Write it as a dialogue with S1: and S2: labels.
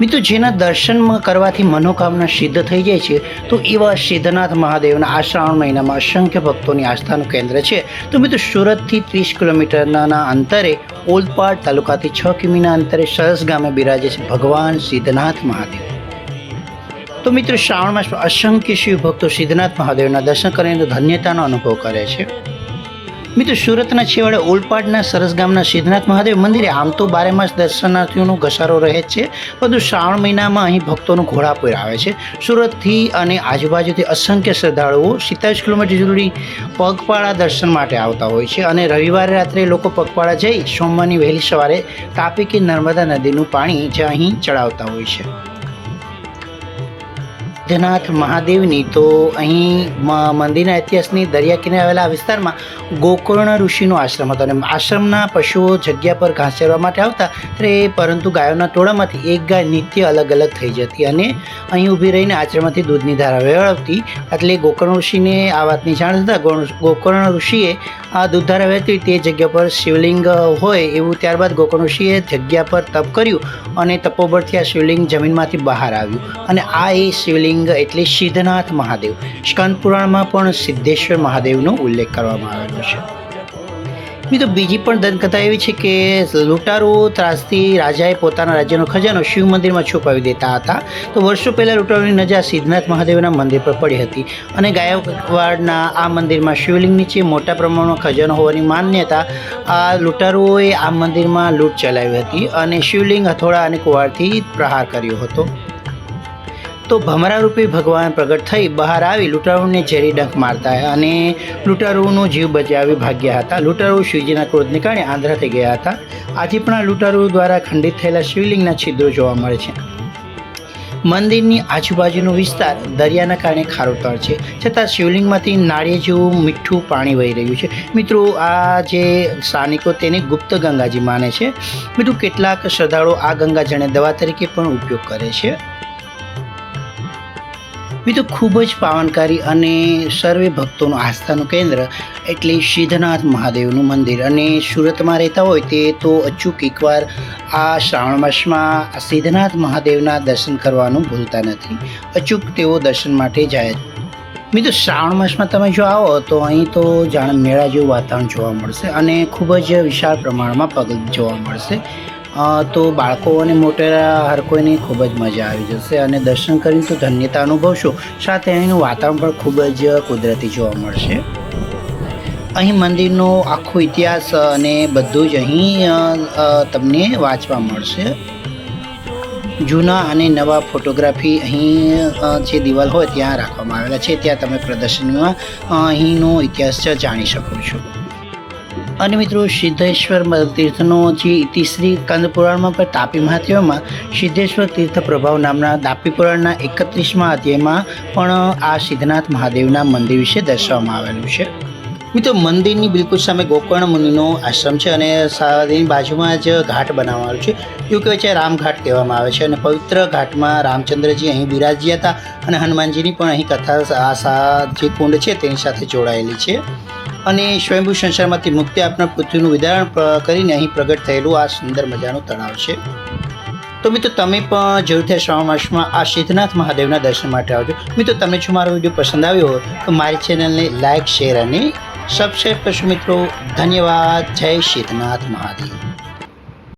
S1: મિત્રો જેના દર્શન કરવાથી મનોકામના સિદ્ધ થઈ જાય છે તો એવા સિદ્ધનાથ મહાદેવના આ શ્રાવણ મહિનામાં અસંખ્ય ભક્તોની આસ્થાનું કેન્દ્ર છે. તો મિત્રો સુરતથી 30 કિલોમીટરના અંતરે ઓલપાડ તાલુકાથી 6 કિમીના અંતરે સરસ ગામે બિરાજે છે ભગવાન સિદ્ધનાથ મહાદેવ. તો મિત્રો શ્રાવણ માસમાં અસંખ્ય શિવ ભક્તો સિદ્ધનાથ મહાદેવના દર્શન કરીને ધન્યતાનો અનુભવ કરે છે. મિત્રો સુરતના છેવાડે ઓલપાડના સરસ ગામના સિદ્ધનાથ મહાદેવ મંદિરે આમ તો 12 માસ દર્શનાર્થીઓનો ઘસારો રહે જ છે, પરંતુ શ્રાવણ મહિનામાં અહીં ભક્તોનું ઘોડાપુર આવે છે. સુરતથી અને આજુબાજુથી અસંખ્ય શ્રદ્ધાળુઓ 27 કિલોમીટર સુધી પગપાળા દર્શન માટે આવતા હોય છે અને રવિવારે રાત્રે લોકો પગપાળા જઈ સોમવારની વહેલી સવારે તાપી કે નર્મદા નદીનું પાણી જે અહીં ચડાવતા હોય છે. સિદ્ધનાથ મહાદેવની તો અહીં મંદિરના ઇતિહાસની દરિયા કિનારે આવેલા આ વિસ્તારમાં ગોકર્ણ ઋષિનો આશ્રમ હતો અને આશ્રમના પશુઓ જગ્યા પર ઘાસ ચરવા માટે આવતા ત્યારે પરંતુ ગાયોના ટોળામાંથી એક ગાય નિત્ય અલગ અલગ થઈ જતી અને અહીં ઊભી રહીને આશ્રમમાંથી દૂધની ધારા વહેવડાવતી. એટલે ગોકર્ણ ઋષિને આ વાતની જાણ થતાં ગોકર્ણ ઋષિએ આ દૂધધારા વહેતી તે જગ્યા પર શિવલિંગ હોય એવું ત્યારબાદ ગોકર્ણ ઋષિએ જગ્યા પર તપ કર્યું અને તપોબળથી આ શિવલિંગ જમીનમાંથી બહાર આવ્યું અને આ એ શિવલિંગ એટલે સિદ્ધનાથ મહાદેવ. સ્કંદ પુરાણમાં પણ સિદ્ધેશ્વર મહાદેવનો ઉલ્લેખ કરવામાં આવેલો છે. મિત્રો બીજી પણ દંતકથા એવી છે કે લૂંટારૂ ત્રાસથી રાજાએ પોતાના રાજ્યનો ખજાનો શિવ મંદિરમાં છુપાવી દેતા હતા. તો વર્ષો પહેલાં લૂંટારૂની નજર સિદ્ધનાથ મહાદેવના મંદિર પર પડી હતી અને ગાયકવાડના આ મંદિરમાં શિવલિંગ નીચે મોટા પ્રમાણમાં ખજાનો હોવાની માન્યતા આ લૂંટારૂઓએ આ મંદિરમાં લૂંટ ચલાવી હતી અને શિવલિંગ હથોડા અને કુવાડથી પ્રહાર કર્યો હતો. તો ભમરા રૂપી ભગવાન પ્રગટ થઈ બહાર આવી લૂંટારૂને ઝેરી ડંખ મારતા અને લૂંટારૂનો જીવ બચાવી ભાગ્યા હતા. લૂંટારૂ શિવજીના ક્રોધને કારણે આંધળા થઈ ગયા હતા. આજે પણ આ લૂંટારૂ દ્વારા ખંડિત થયેલા શિવલિંગના છિદ્રો જોવા મળે છે. મંદિરની આજુબાજુનો વિસ્તાર દરિયાના કારણે ખારો તળ છે, છતાં શિવલિંગમાંથી નાળિયેર જેવું મીઠું પાણી વહી રહ્યું છે. મિત્રો આ જે સ્થાનિકો તેને ગુપ્ત ગંગાજી માને છે. મિત્રો કેટલાક શ્રદ્ધાળુઓ આ ગંગાજળને દવા તરીકે પણ ઉપયોગ કરે છે. મિત્રો ખૂબ જ પાવનકારી અને સર્વે ભક્તોનું આસ્થાનું કેન્દ્ર એટલે સિદ્ધનાથ મહાદેવનું મંદિર. અને સુરતમાં રહેતા હોય તે તો અચૂક એકવાર આ શ્રાવણ માસમાં સિદ્ધનાથ મહાદેવના દર્શન કરવાનું ભૂલતા નથી. અચૂક તેઓ દર્શન માટે જાય. મિત્રો શ્રાવણ માસમાં તમે જો આવો તો અહીં તો જાણે મેળા જેવું વાતાવરણ જોવા મળશે અને ખૂબ જ વિશાળ પ્રમાણમાં પગ જોવા મળશે. તો બાળકો અને મોટેરા હર કોઈને ખૂબ જ મજા આવી જશે અને દર્શન કરીને તો ધન્યતા અનુભવશો. સાથે અહીંનું વાતાવરણ પણ ખૂબ જ કુદરતી જોવા મળશે. અહીં મંદિરનો આખો ઇતિહાસ અને બધું જ અહીં તમને વાંચવા મળશે. જૂના અને નવા ફોટોગ્રાફી અહીં જે દિવાલ હોય ત્યાં રાખવામાં આવેલા છે. ત્યાં તમે પ્રદર્શનમાં અહીંનો ઇતિહાસ જાણી શકો છો. અને મિત્રો સિદ્ધેશ્વર તીર્થનો જે ઇતિશ્રી સ્કંદ પુરાણમાં પણ તાપી મહાત્મ્યમાં સિદ્ધેશ્વર તીર્થ પ્રભાવ નામના તાપી પુરાણના 31મા અધ્યાયમાં પણ આ સિદ્ધનાથ મહાદેવના મંદિર વિશે દર્શાવવામાં આવેલું છે. મિત્રો મંદિરની બિલકુલ સામે ગોકર્ણ મુનિનો આશ્રમ છે અને તેની બાજુમાં જ ઘાટ બનાવવામાં આવ્યો છે. એવું કહેવાય છે રામઘાટ કહેવામાં આવે છે અને પવિત્ર ઘાટમાં રામચંદ્રજી અહીં બિરાજ્યા હતા અને હનુમાનજીની પણ અહીં કથા આ જે કુંડ છે તેની સાથે જોડાયેલી છે. અને સ્વયંભૂ સંસારમાંથી મુક્તિ આપનાર પૃથ્વીનું વિદારણ કરીને અહીં પ્રગટ થયેલું આ સુંદર મજાનું તળાવ છે. તો મિત્રો તમે પણ જરૂરથી શ્રાવણ માસમાં આ સિદ્ધનાથ મહાદેવના દર્શન માટે આવજો. મિત્રો તમને જો મારો વિડીયો પસંદ આવ્યો હોય તો મારી ચેનલને લાઇક, શેર અને સબસ્ક્રાઈબ કરશો. મિત્રો ધન્યવાદ. જય સિદ્ધનાથ મહાદેવ.